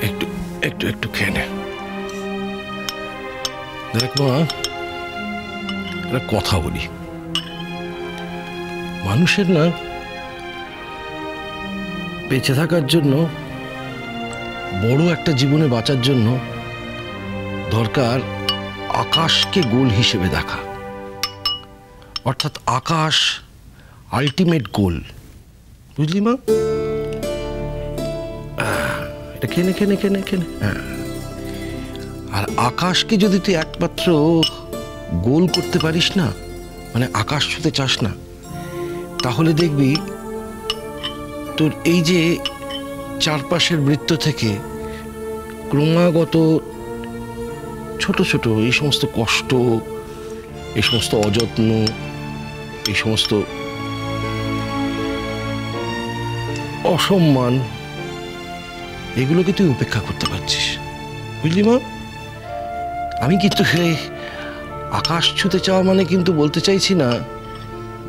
একটু একটু একটু খেয়ে নে। দেখ মা, একটা কথা বলি। মানুষের না বেঁচে থাকার জন্য, বড় একটা জীবনে বাঁচার জন্য দরকার আকাশকে গোল হিসেবে দেখা। অর্থাৎ আকাশ আলটিমেট গোল, বুঝলি মা? এটা খেনে খেনে খেনে খেনে। আর আকাশকে যদি তুই একমাত্র গোল করতে পারিস না, মানে আকাশ ছুঁতে চাস না, তাহলে দেখবি তোর এই যে চারপাশের বৃত্ত থেকে ক্রমাগত ছোট ছোট এই সমস্ত কষ্ট, এই সমস্ত অযত্ন, এই সমস্ত অসম্মান, এগুলোকে তুই উপেক্ষা করতে পারছিস, বুঝলি মা? আমি কিন্তু আকাশ ছুঁতে চাওয়া মানে কিন্তু বলতে চাইছি না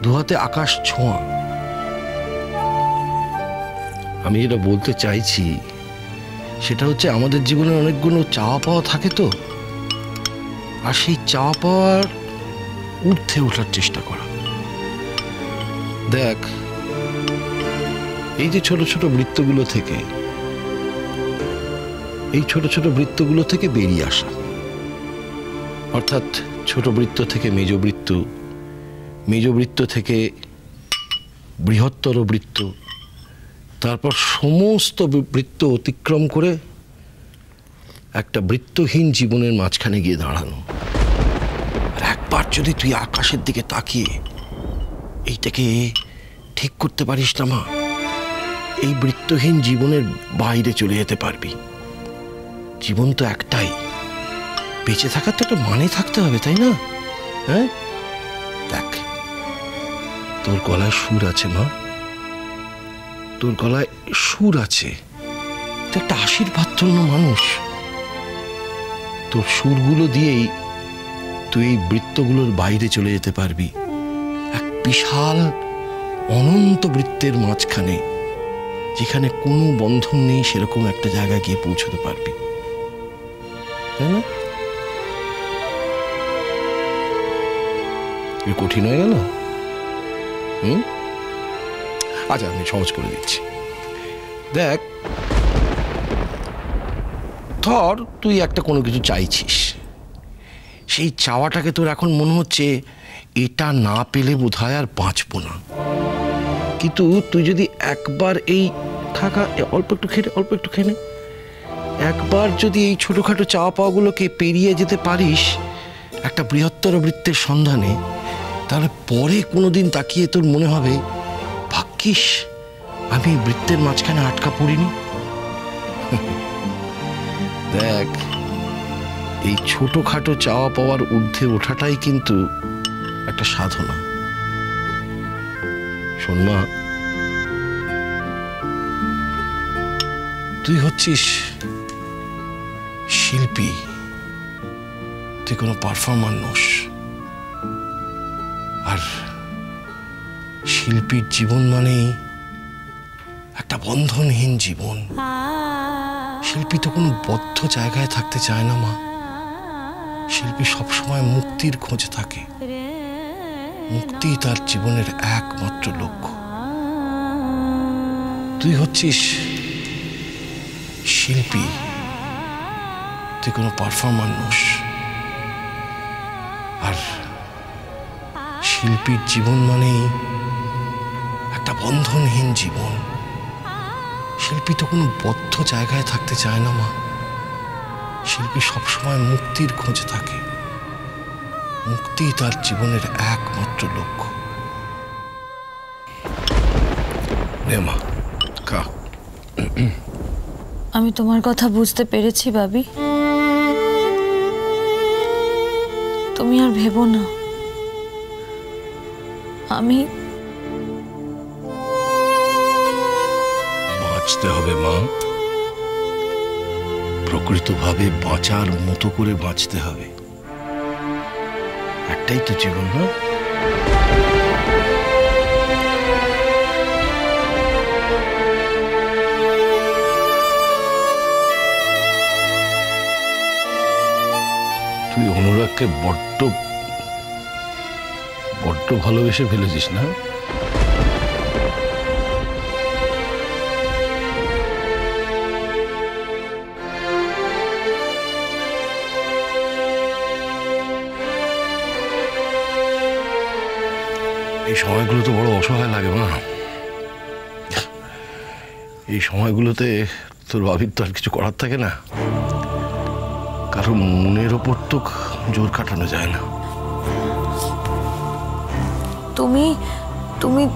দুহাতে আকাশ ছোঁয়া। আমি যেটা বলতে চাইছি সেটা হচ্ছে আমাদের জীবনে অনেকগুলো চাওয়া পাওয়া থাকে তো, আর সেই চাওয়া পাওয়ার ঊর্ধ্বে ওঠার চেষ্টা করা। দেখ, এই যে ছোট ছোট বৃত্তগুলো থেকে, এই ছোট ছোট বৃত্তগুলো থেকে বেরিয়ে আসা, অর্থাৎ ছোট বৃত্ত থেকে মেজ বৃত্ত, মেজ বৃত্ত থেকে বৃহত্তর বৃত্ত, তারপর সমস্ত বৃত্ত অতিক্রম করে একটা বৃত্তহীন জীবনের মাঝখানে গিয়ে দাঁড়ানো। আর একবার যদি তুই আকাশের দিকে তাকিয়ে এইটাকে ঠিক করতে পারিস না মা, এই বৃত্তহীন জীবনের বাইরে চলে যেতে পারবি। জীবন তো একটাই, বেঁচে থাকার তো একটা মানে থাকতে হবে, তাই না? হ্যাঁ, দেখ, তোর গলায় সুর আছে মা, তোর গলায় সুর আছে। তুই একটা আশীর্বাদধন্য মানুষ। তোর সুরগুলো দিয়েই তুই এই বৃত্তগুলোর বাইরে চলে যেতে পারবি, এক বিশাল অনন্ত বৃত্তের মাঝখানে, যেখানে কোনো বন্ধন নেই, সেরকম একটা জায়গায় গিয়ে পৌঁছতে পারবি, তাই না? কঠিন হয়ে গেল? আচ্ছা, আমি সহজ করে দিচ্ছি। দেখ, ধর তুই একটা কোনো কিছু চাইছিস, সেই চাওয়াটাকে তোর এখন মনে হচ্ছে এটা না পেলে বোধহয় আর বাঁচবো না। কিন্তু তুই যদি একবার এই থাকা, অল্প একটু খেয়ে, অল্প একটু খেয়ে, একবার যদি এই ছোটখাটো চাওয়া পাওয়াগুলোকে পেরিয়ে যেতে পারিস একটা বৃহত্তর বৃত্তের সন্ধানে, তাহলে পরে কোনোদিন তাকিয়ে তোর মনে হবে, ভাগ্যিস আমি বৃত্তের মাঝখানে আটকা পড়িনি। দেখ, এই ছোটখাটো চাওয়া পাওয়ার ঊর্ধ্বে ওঠাটাই কিন্তু একটা সাধনা। শোন মা, তুই হচ্ছিস শিল্পী, তুই কোনো পারফর্মার নোস। আর শিল্পীর জীবন মানেই একটা বন্ধনহীন জীবন। শিল্পী তো কোনো বদ্ধ জায়গায় থাকতে চায় না মা। শিল্পী সবসময় মুক্তির খোঁজে থাকে। মুক্তি তার জীবনের একমাত্র লক্ষ্য। তুই হচ্ছিস শিল্পী, তুই কোনো পারফর্মার নোস। আর শিল্পীর জীবন মানেই একটা বন্ধনহীন জীবন। শিল্পী তো কোনো বদ্ধ জায়গায় থাকতে চায় না মা। শিল্পী সবসময় মুক্তির খোঁজে থাকে। মুক্তি তার জীবনের একমাত্র লক্ষ্য। নে মা, খা। আমি তোমার কথা বুঝতে পেরেছি ভাবি। তুমি আর ভেবো না। আমি বাঁচতে হবে মা, প্রকৃতভাবে বাঁচার মতো করে বাঁচতে হবে। একটাই তো জীবন, না? তুই অনুরাগকে বড্ড বড্ড ভালোবেসে ফেলেছিস না? এই সময়গুলো তো বড় অসহায় লাগে না? এই সময়গুলোতে তোর ভাবির তো আর কিছু করার থাকে না, কারো মনের ওপর তো জোর কাটানো যায় না।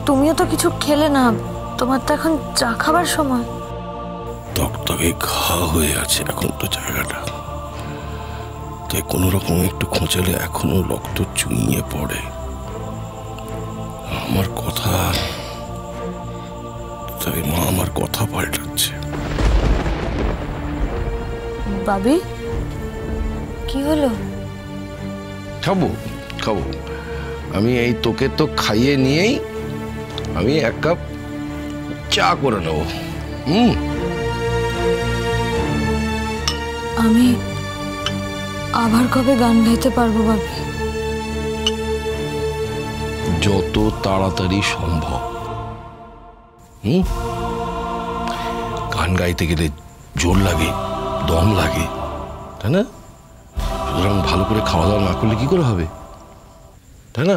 তুমিও তো কিছু খেলে না, তোমার তো এখন চা খাবার সময়। তকতকে ঘা হয়ে আছে এখন তো জায়গাটা, তাই কোনো রকম একটু খোঁচালে এখনো রক্ত চুইয়ে পড়ে। আমার কথা, তাই মা আমার কথা পাল্টাচ্ছে। বাবি, কি হলো? খাবো খাবো, আমি এই তোকে তো খাইয়ে নিয়েই আমি এক কাপ চা করে নেব। আমি আবার কবে গান গাইতে পারবো বাবি? যত তাড়াতাড়ি সম্ভব। গান গাইতে গেলে জোর লাগে, দম লাগে, তাই না? সুতরাং ভালো করে খাওয়া দাওয়া না করলে কি করে হবে, তাই না?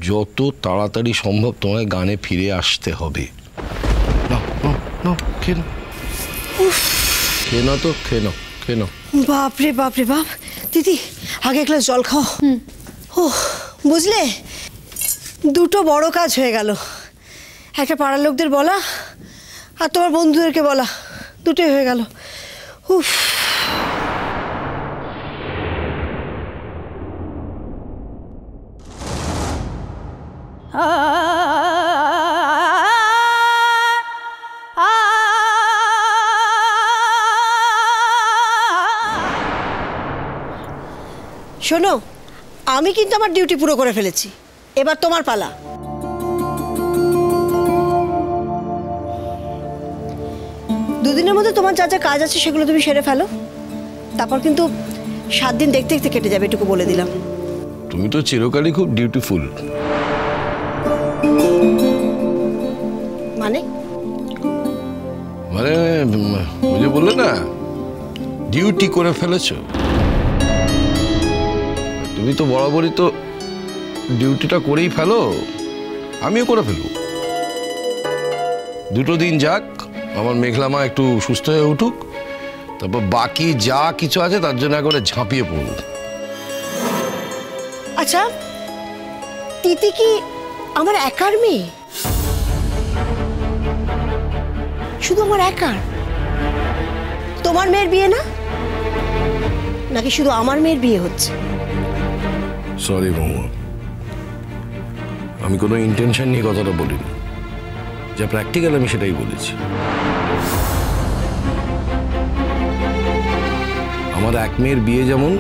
যত তাড়াতাড়ি সম্ভব তোমায় গানে ফিরে আসতে হবে। খেয়ে নাও তো, খেয়ে নাও, খেয়ে নাও। বাপরে বাপরে বাপ, দিদি আগে এক গ্লাস জল খাও। ও বুঝলে, দুটো বড় কাজ হয়ে গেল। একটা পাড়ার লোকদের বলা আর তোমার বন্ধুদেরকে বলা, দুটোই হয়ে গেল। উফ, শোনো, আমি কিন্তু আমার ডিউটি পুরো করে ফেলেছি, এবার তোমার পালা। দুদিনের মধ্যে তোমার যা যা কাজ আছে সেগুলো তুমি সেরে ফেলো, তারপর কিন্তু 7 দিন দেখতে দেখতে কেটে যাবে, এটুকু বলে দিলাম। তুমি তো চিরকালই খুব ডিউটিফুল। মানে মানে বুঝে বললে না, ডিউটি করে ফেলেছো। তুমি তো বরাবরই তো ডিউটিটা করেই ফেলো, আমিও করে ফেলবো। দুটো দিন যাক, আমার মেঘলামা একটু সুস্থ হয়ে উঠুক, তারপর বাকি যা কিছু আছে তার জন্য একবারে ঝাঁপিয়ে পড়বো। আচ্ছা, তিতি কি আমার একার মেয়ে? শুধু আমার একার? তোমার মেয়ের বিয়ে না, নাকি শুধু আমার মেয়ের বিয়ে হচ্ছে? সরি বৌমা, আমি কোনো ইন্টেনশন নিয়ে কথাটা বলিনি, যা প্র্যাকটিক্যাল আমি সেটাই বলেছি। আমার এক মেয়ের বিয়ে যেমন,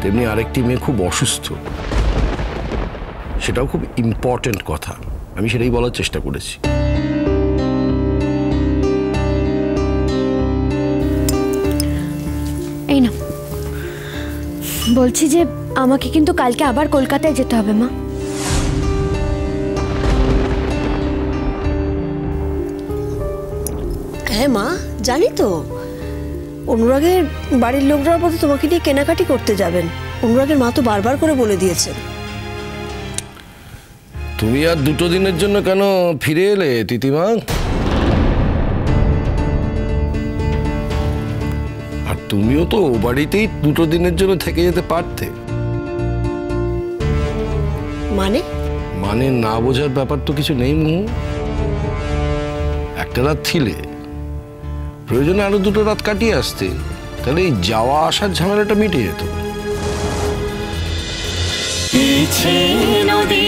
তেমনি আরেকটি মেয়ে খুব অসুস্থ, সেটাও খুব ইম্পর্টেন্ট কথা, আমি সেটাই বলার চেষ্টা করেছি। এই না, বলছি যে আমাকে কিন্তু কালকে আবার কলকাতায় যেতে হবে মা। হ্যাঁ মা, জানি তো। অনুরাগের বাড়ির লোকরা বোধ তোমাকে নিয়ে কেনাকাটি করতে যাবেন, অনুরাগের মা তো বারবার করে বলে দিয়েছেন। তুমি আর দুটো দিনের জন্য কেন ফিরে এলে তিতিমা? আর তুমিও তো ও বাড়িতেই দুটো দিনের জন্য থেকে যেতে পারতে। মানে মানে না বোঝার ব্যাপার তো কিছু নেই মুহু। একটা রাত ছিলে, প্রয়োজনে আরো দুটো রাত কাটিয়ে আসতে, তাহলে এই যাওয়া আসার ঝামেলাটা মিটে যেত। নদী